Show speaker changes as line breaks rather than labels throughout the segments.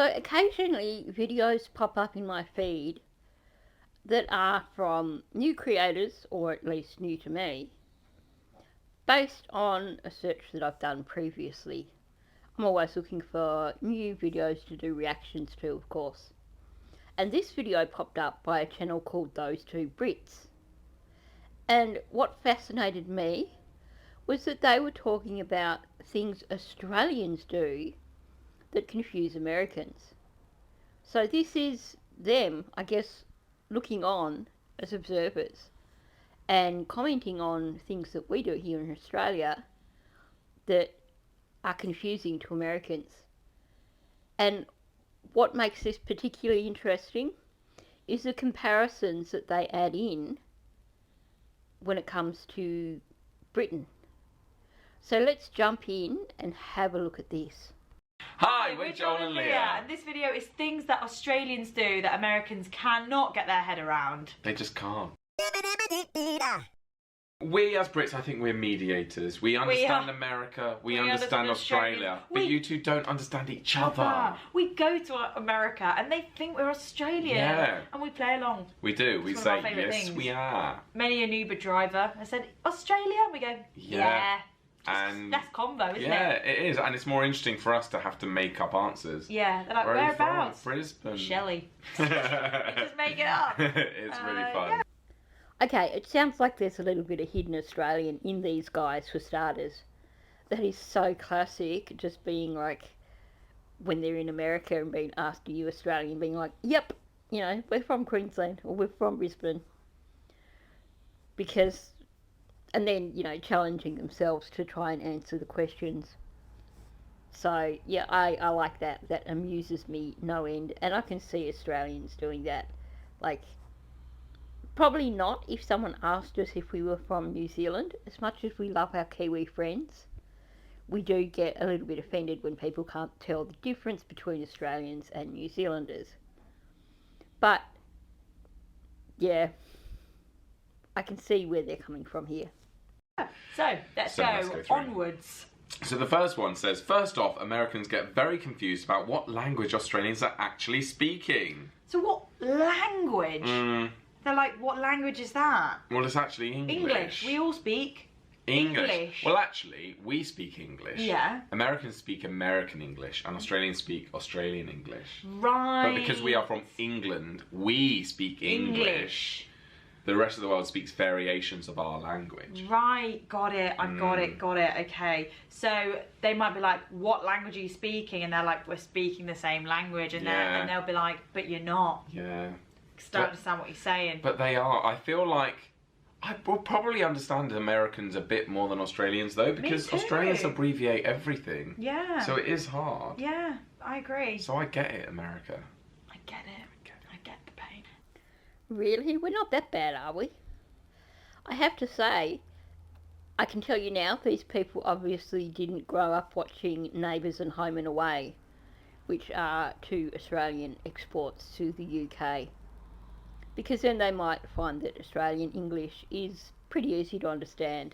So occasionally videos pop up in my feed that are from new creators, or at least new to me, based on a search that I've done previously. I'm always looking for new videos to do reactions to, of course. And this video popped up by a channel called Those Two Brits. And what fascinated me was that they were talking about things Australians do that confuse Americans. So this is them, I guess, looking on as observers and commenting on things that we do here in Australia that are confusing to Americans. And what makes this particularly interesting is the comparisons that they add in when it comes to Britain. So let's jump in and have a look at this.
Hi, we're Joel and Leah.
And this video is things that Australians do that Americans cannot get their head around.
They just can't. We as Brits, I think we're mediators. We understand America, we understand Australia, but you two don't understand each other.
We go to America and they think we're Australian, and we play along.
We do, we say, yes, we are.
Many an Uber driver has said, Australia? And we go, yeah. And that's convo, isn't it?
Yeah, it is, and it's more interesting for us to have to make up answers.
Yeah, they're like, whereabouts?
Brisbane.
Shelley. Just make it up.
It's really fun.
Yeah.
Okay, it sounds like there's a little bit of hidden Australian in these guys for starters. That is so classic, just being like, when they're in America and being asked, are you Australian? Being like, yep, you know, we're from Queensland or we're from Brisbane. Because, and then, you know, challenging themselves to try and answer the questions. So, yeah, I like that. That amuses me no end. And I can see Australians doing that. Like, probably not if someone asked us if we were from New Zealand. As much as we love our Kiwi friends, we do get a little bit offended when people can't tell the difference between Australians and New Zealanders. But, yeah, I can see where they're coming from here.
So, let's go onwards.
So the first one says, first off, Americans get very confused about what language Australians are actually speaking.
So what language? They're like, what language is that?
Well, it's actually English.
English. We all speak English.
Well, actually, we speak English.
Yeah.
Americans speak American English, and Australians speak Australian English.
Right.
But because we are from England, we speak English. The rest of the world speaks variations of our language.
Right, got it. I got it. Okay. So they might be like, what language are you speaking? And they're like, we're speaking the same language. And, and they'll be like, but you're not.
Yeah.
Don't understand what you're saying.
But they are. I feel like I will probably understand Americans a bit more than Australians, though, because Australians abbreviate everything. Yeah. So it is hard.
Yeah, I agree.
So I get it, America.
I get it. I get the pain.
Really? We're not that bad, are we? I have to say, I can tell you now, these people obviously didn't grow up watching Neighbours and Home and Away, which are two Australian exports to the UK. Because then they might find that Australian English is pretty easy to understand.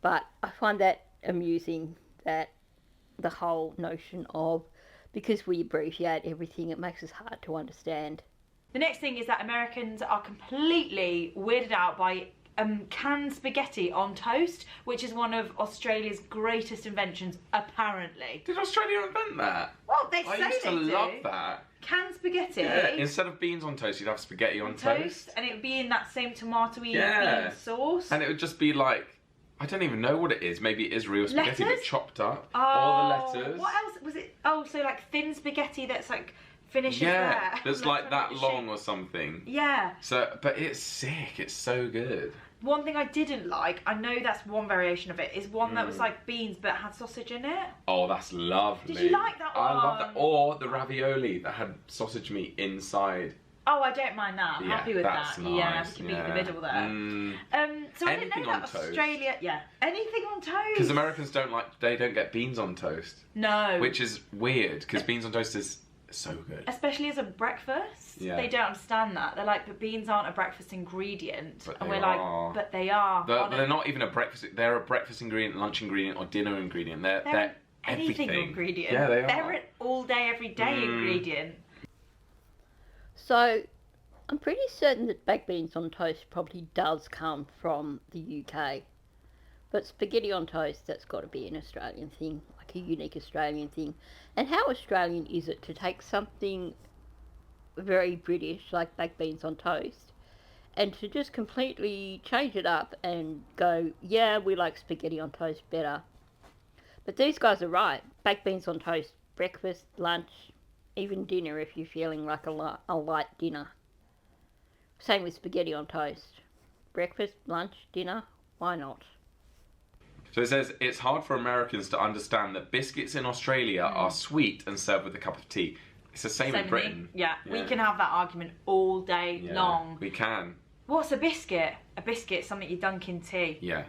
But I find that amusing, that the whole notion of, because we abbreviate everything, it makes us hard to understand.
The next thing is that Americans are completely weirded out by canned spaghetti on toast, which is one of Australia's greatest inventions, apparently.
Did Australia invent that?
Well, they say
I used to love that.
Canned spaghetti.
Yeah, instead of beans on toast, you'd have spaghetti on toast.
And it would be in that same tomatoey bean sauce.
And it would just be like, I don't even know what it is. Maybe it is real spaghetti, but chopped up.
Oh,
all the letters.
What else was it? Oh, so like thin spaghetti that's like finishes
there.
That's
like that long or something.
Yeah.
So, but it's sick. It's so good.
One thing I didn't like, I know that's one variation of it, is one that was like beans but had sausage in it.
Oh, that's lovely.
Did you like that one?
I love that. Or the ravioli that had sausage meat inside.
Oh, I don't mind that. I'm happy with that.
Nice.
Yeah, we can meet in the middle there. So I didn't know that Australia. Yeah, anything on toast.
Because Americans don't get beans on toast.
No.
Which is weird, because beans on toast is so good.
Especially as a breakfast.
Yeah.
They don't understand that. They're like, but beans aren't a breakfast ingredient.
But
and we're like, but they are.
They're not even a breakfast. They're a breakfast ingredient, lunch ingredient, or dinner ingredient. They're
anything
everything.
ingredient.
Yeah, they are.
They're an all day, every day ingredient.
So, I'm pretty certain that baked beans on toast probably does come from the UK. But spaghetti on toast, that's got to be an Australian thing, like a unique Australian thing. And how Australian is it to take something very British, like baked beans on toast, and to just completely change it up and go, yeah, we like spaghetti on toast better. But these guys are right. Baked beans on toast, breakfast, lunch, even dinner if you're feeling like a light dinner. Same with spaghetti on toast. Breakfast, lunch, dinner, why not?
So it says, it's hard for Americans to understand that biscuits in Australia are sweet and served with a cup of tea. It's the same in Britain.
Yeah, we can have that argument all day long.
We can.
What's a biscuit? A biscuit's something you dunk in tea.
Yeah.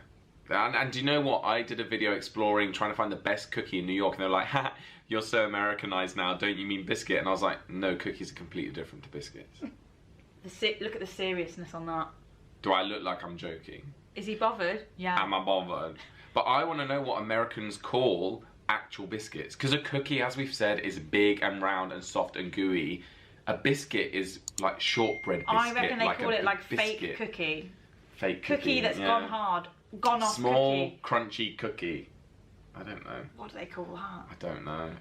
And do you know what? I did a video exploring, trying to find the best cookie in New York, and they're like, ha, you're so Americanized now, don't you mean biscuit? And I was like, no, cookies are completely different to biscuits.
Look at the seriousness on that.
Do I look like I'm joking?
Is he bothered? Yeah.
Am I bothered? But I want to know what Americans call actual biscuits. Because a cookie, as we've said, is big and round and soft and gooey. A biscuit is like shortbread biscuit.
I reckon they call it like
biscuit.
fake cookie.
Fake cookie.
Cookie that's gone hard. Gone off
Small,
cookie.
crunchy cookie. I don't know.
What do they call that?
I don't know.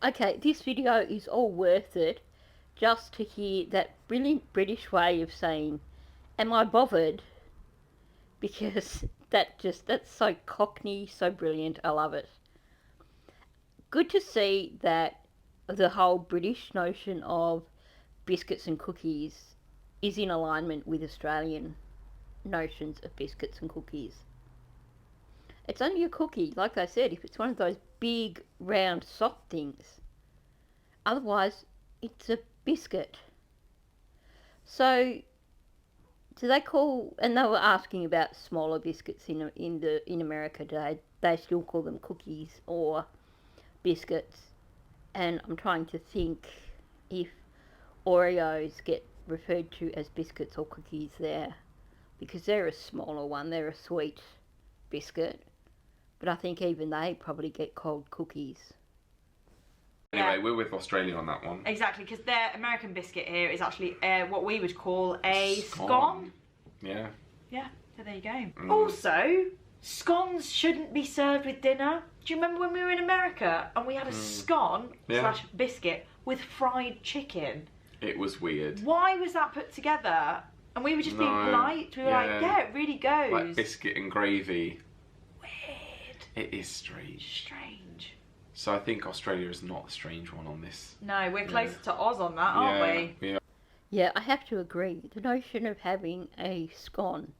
Okay, this video is all worth it just to hear that brilliant British way of saying, am I bothered? Because that's so cockney, so brilliant, I love it. Good to see that the whole British notion of biscuits and cookies is in alignment with Australian notions of biscuits and cookies. It's only a cookie, like I said, if it's one of those big, round, soft things. Otherwise, it's a biscuit. So, do they call, and they were asking about smaller biscuits in America, do they still call them cookies or biscuits? And I'm trying to think if Oreos get referred to as biscuits or cookies there, because they're a smaller one, they're a sweet biscuit, but I think even they probably get called cookies.
Anyway, we're with Australia on that one.
Exactly, because their American biscuit here is actually what we would call a scone.
Yeah.
Yeah, so there you go. Also, scones shouldn't be served with dinner. Do you remember when we were in America and we had a scone slash biscuit with fried chicken?
It was weird.
Why was that put together? And we were just being polite. We were like, yeah, it really goes.
Like biscuit and gravy.
Weird.
It is strange.
Strange.
So I think Australia is not the strange one on this.
No, we're closer to Oz on that, aren't we?
Yeah.
Yeah, I have to agree. The notion of having a scone,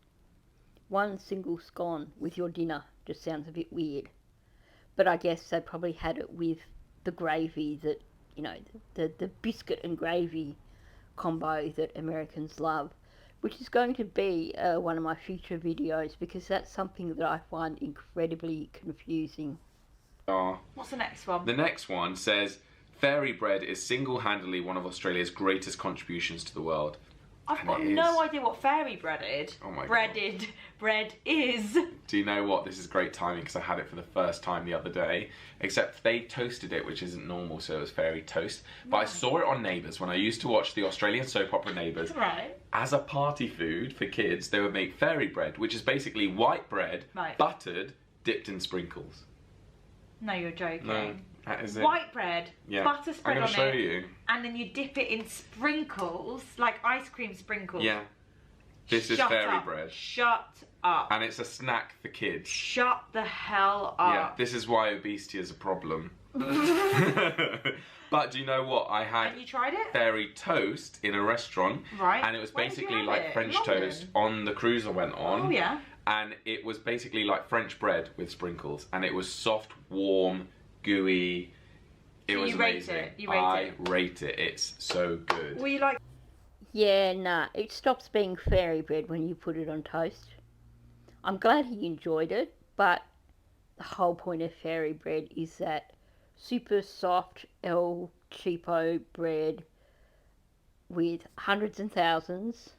one single scone with your dinner, just sounds a bit weird. But I guess they probably had it with the gravy that, you know, the biscuit and gravy combo that Americans love, which is going to be one of my future videos because that's something that I find incredibly confusing.
What's the next one?
The next one says, fairy bread is single-handedly one of Australia's greatest contributions to the world.
I've got no idea what fairy bread is.
Oh my
God. Bread is.
Do you know what? This is great timing because I had it for the first time the other day. Except they toasted it, which isn't normal, so it was fairy toast. But I saw it on Neighbours when I used to watch the Australian soap opera Neighbours.
Right.
As a party food for kids, they would make fairy bread, which is basically white bread, buttered, dipped in sprinkles.
No, you're joking.
No, that is it.
White bread, butter spread on it. I'm going to show
you.
And then you dip it in sprinkles, like ice cream sprinkles.
Yeah. This is fairy bread.
Shut up.
And it's a snack for kids.
Shut the hell up.
Yeah, this is why obesity is a problem. But do you know what? I had
Have you tried it?
fairy toast in a restaurant.
Right.
And it was
Where did
basically
you have
like
it?
French
London?
toast on the cruise I went on.
Oh, yeah.
And it was basically like French bread with sprinkles. And it was soft, warm, gooey. It was amazing. I rate it. It's so good.
Were you like...
Yeah, nah, it stops being fairy bread when you put it on toast. I'm glad he enjoyed it, but the whole point of fairy bread is that super soft El Cheapo bread with hundreds and thousands,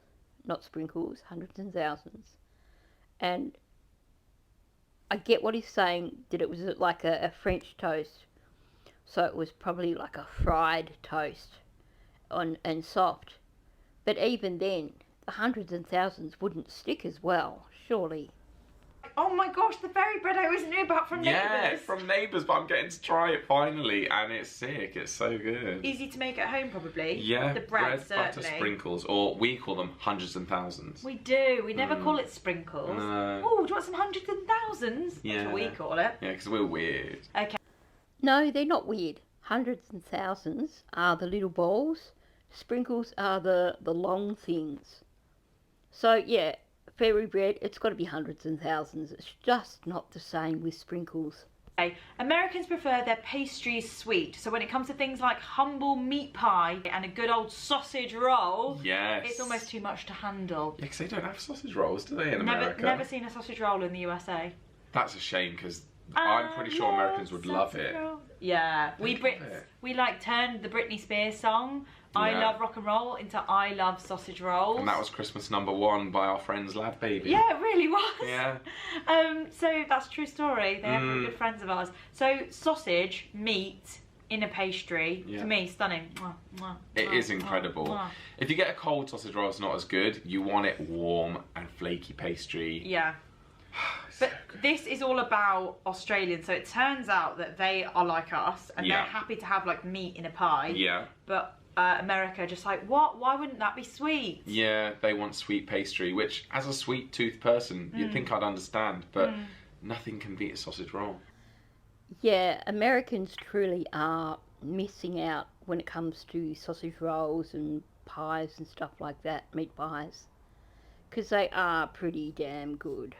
not sprinkles, hundreds and thousands, and I get what he's saying, that it was like a French toast. So it was probably like a fried toast and soft. But even then, the hundreds and thousands wouldn't stick as well, surely.
Oh my gosh, the fairy bread I always knew about from Neighbours.
Yeah, from Neighbours, but I'm getting to try it finally, and it's sick. It's so good.
Easy to make at home, probably.
Yeah,
the bread
butter
certainly.
sprinkles, or we call them hundreds and thousands.
We do. We never call it sprinkles.
No.
Oh, do you want some hundreds and thousands?
Yeah.
That's what we call it.
Yeah, because we're weird.
Okay.
No, they're not weird. Hundreds and thousands are the little balls. Sprinkles are the long things. So, yeah, fairy bread, it's got to be hundreds and thousands. It's just not the same with sprinkles.
Okay. Americans prefer their pastries sweet. So when it comes to things like humble meat pie and a good old sausage roll,
Yes.
it's almost too much to handle.
Yeah, because they don't have sausage rolls, do they, in America?
Never seen a sausage roll in the USA.
That's a shame, because I'm pretty sure Americans would love it.
Yeah, we
love
Brits,
it.
we like turned the Britney Spears song, I
Yeah.
Love Rock and Roll, into I Love Sausage Rolls.
And that was Christmas #1 by our friends Lad Baby.
Yeah, it really was.
Yeah.
So that's a true story. They are good friends of ours. So sausage, meat in a pastry,
Yeah.
to me, stunning. Mwah, mwah,
It
mwah,
is incredible.
mwah.
If you get a cold sausage roll, it's not as good. You want it warm and flaky pastry.
Yeah. But this is all about Australians, so it turns out that they are like us and
Yeah.
they're happy to have like meat in a pie.
Yeah.
But America just like, what? Why wouldn't that be sweet?
Yeah, they want sweet pastry, which as a sweet tooth person, you'd think I'd understand, but nothing can beat a sausage roll.
Yeah, Americans truly are missing out when it comes to sausage rolls and pies and stuff like that, meat pies. Because they are pretty damn good.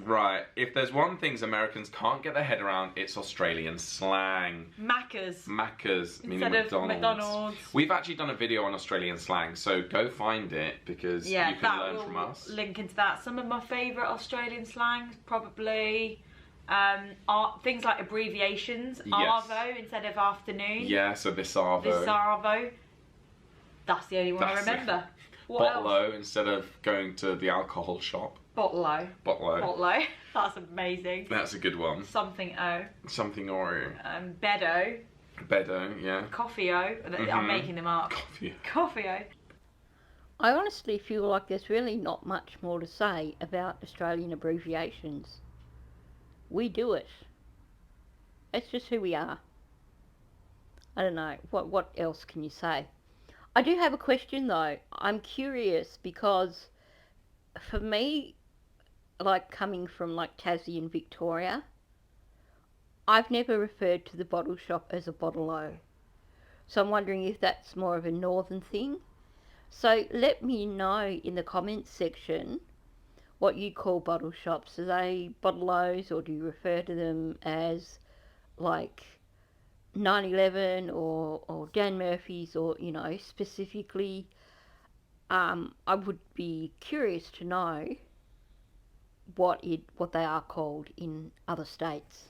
Right, if there's one thing Americans can't get their head around, it's Australian slang.
Macca's.
Macca's, meaning
Instead of
McDonald's.
McDonald's.
We've actually done a video on Australian slang, so go find it because
Yeah,
you can
that
learn
will
from us.
link into that. Some of my favourite Australian slangs, probably are things like abbreviations.
Yes.
Arvo instead of afternoon.
Yeah, so Visarvo.
Visarvo. That's the only one
That's
I remember. What else?
Botlo instead of going to the alcohol shop.
Botlo.
Botlo.
Botlo. That's amazing.
That's a good one.
Something O.
Something or
Bedo.
Bedo, yeah.
Coffee O. I'm making them up.
Coffee.
Coffee O.
I honestly feel like there's really not much more to say about Australian abbreviations. We do it. It's just who we are. I don't know. What else can you say? I do have a question though. I'm curious because for me, like coming from like Tassie and Victoria, I've never referred to the bottle shop as a bottle-o. So I'm wondering if that's more of a northern thing. So let me know in the comments section what you call bottle shops. Are they bottle-os or do you refer to them as like 911 or Dan Murphy's, or you know, specifically? I would be curious to know what they are called in other states.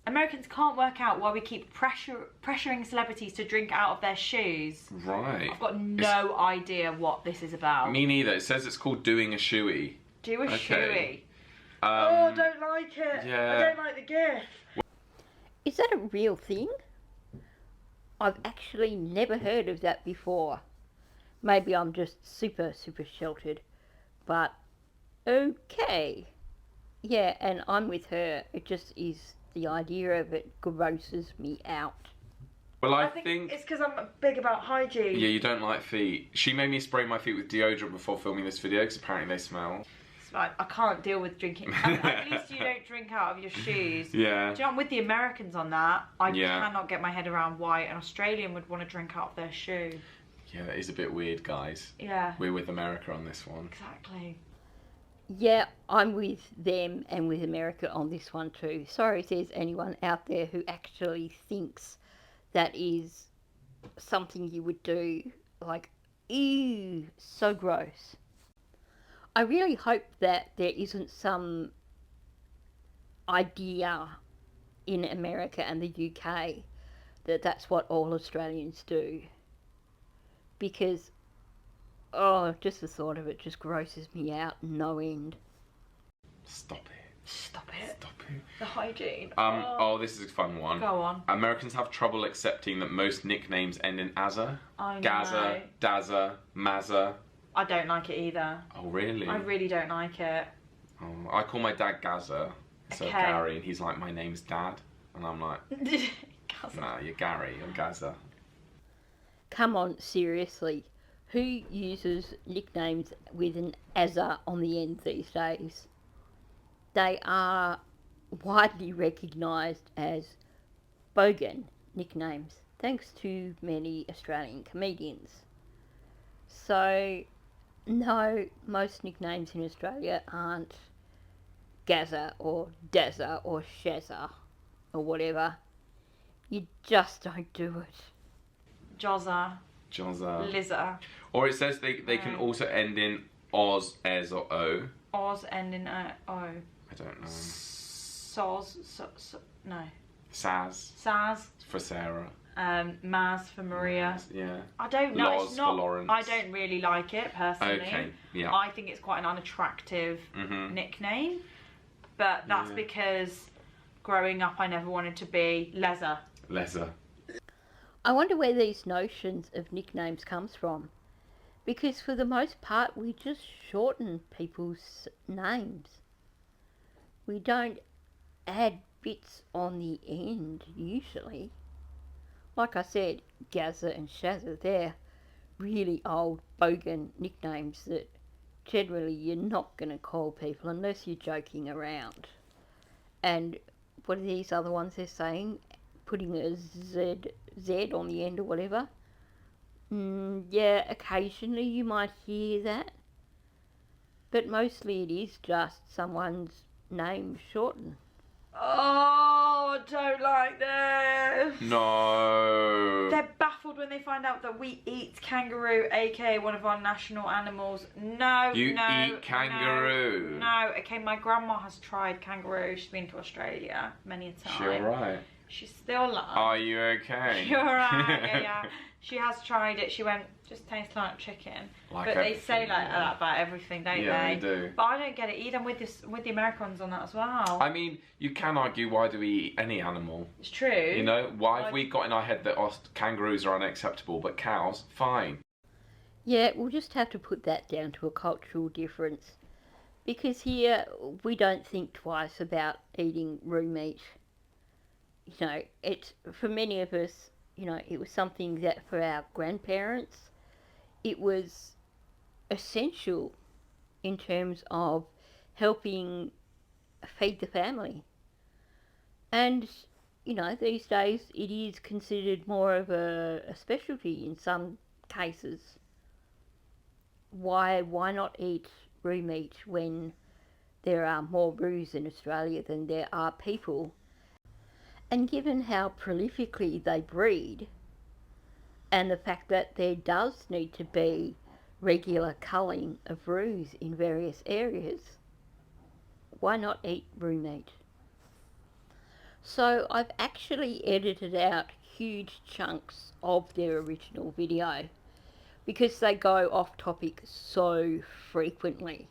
Americans can't work out why we keep pressuring celebrities to drink out of their shoes.
Right.
I've got no idea what this is about.
Me neither. It says it's called doing a shoey.
Do a shoey.
Um,
I don't like it.
yeah.
I don't like the gift.
Is that a real thing? I've actually never heard of that before. Maybe I'm just super sheltered, but okay. Yeah, and I'm with her. It just is, the idea of it grosses me out.
Well, I
think
think...
it's because I'm big about hygiene.
Yeah, you don't like feet. She made me spray my feet with deodorant before filming this video because apparently they smell.
It's like, I can't deal with drinking. At least you don't drink out of your shoes.
Yeah.
Do you know, I'm with the Americans on that. I
Yeah.
cannot get my head around why an Australian would want to drink out of their shoe.
Yeah, that is a bit weird, guys.
Yeah.
We're with America on this one.
Exactly.
Yeah, I'm with them and with America on this one too. Sorry if there's anyone out there who actually thinks that is something you would do. Like, ew, so gross. I really hope that there isn't some idea in America and the UK that that's what all Australians do. Because, oh, just the thought of it just grosses me out no end.
Stop it.
Stop it.
Stop it.
The hygiene.
Oh, this is a fun one.
Go on.
Americans have trouble accepting that most nicknames end in "aza."
I know.
Gaza, Dazza, Mazza.
I don't like it either.
Oh, really?
I really don't like it.
Oh, I call my dad Gaza, so
Okay.
Gary, and he's like, my name's Dad. And I'm like,
Gaza.
nah, you're Gary, you're Gaza.
Come on, seriously. Who uses nicknames with an "azza" on the end these days? They are widely recognised as bogan nicknames, thanks to many Australian comedians. So, no, most nicknames in Australia aren't Gaza or Dazza or Shazza or whatever. You just don't do it.
Jozza.
Jozza.
Lizza.
Or it says they can also end in Oz, Ez, or O.
Oz ending O.
I don't know.
Soz. No.
Saz
Saz.
for Sarah.
Maz for Maria.
Yeah.
I don't know.
Loz
It's not.
for Lawrence.
I don't really like it personally.
Okay, yeah.
I think it's quite an unattractive nickname, but that's
Yeah.
because growing up I never wanted to be Leza.
Lesser.
I wonder where these notions of nicknames comes from. Because for the most part, we just shorten people's names. We don't add bits on the end, usually. Like I said, Gaza and Shazza, they're really old bogan nicknames that generally you're not going to call people unless you're joking around. And what are these other ones they're saying? Putting a Z on the end or whatever. Yeah, occasionally you might hear that. But mostly it is just someone's name shortened.
Oh, I don't like this.
No.
They're baffled when they find out that we eat kangaroo, aka one of our national animals. No,
You
no,
eat kangaroo.
No, okay, my grandma has tried kangaroo. She's been to Australia many a time.
She alright?
She's still alive.
Are you okay?
You're right, yeah. She has tried it. She went, just tastes like chicken.
Like
but they say
everything,
like
yeah.
that about everything, don't
Yeah,
they?
they do.
But I don't get it either. I'm with the Americans on that as well.
I mean, you can argue, why do we eat any animal?
It's true.
You know, why have we got in our head that kangaroos are unacceptable, but cows, fine?
Yeah, we'll just have to put that down to a cultural difference. Because here, we don't think twice about eating roo meat. You know, it's, for many of us, you know, it was something that for our grandparents, it was essential in terms of helping feed the family. And, you know, these days it is considered more of a specialty in some cases. Why not eat roo meat when there are more roos in Australia than there are people? And given how prolifically they breed, and the fact that there does need to be regular culling of roos in various areas, why not eat roo meat? So I've actually edited out huge chunks of their original video because they go off topic so frequently.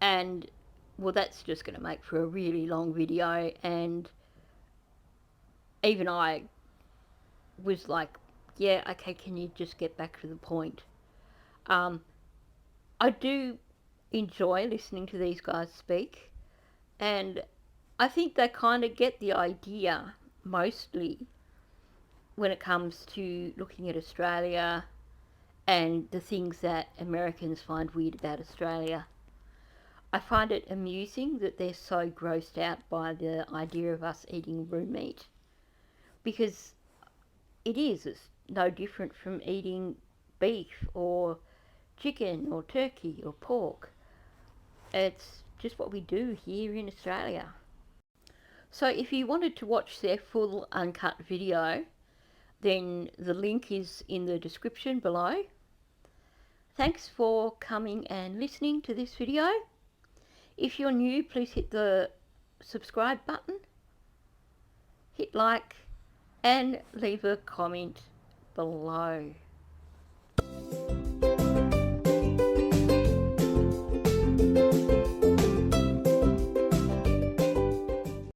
And, well, that's just going to make for a really long video, and even I was like, yeah, okay, can you just get back to the point? I do enjoy listening to these guys speak, and I think they kind of get the idea, mostly, when it comes to looking at Australia and the things that Americans find weird about Australia. I find it amusing that they're so grossed out by the idea of us eating roo meat. Because it's no different from eating beef or chicken or turkey or pork. It's just what we do here in Australia. So if you wanted to watch their full uncut video, then the link is in the description below. Thanks for coming and listening to this video. If you're new, please hit the subscribe button, hit like, and leave a comment below.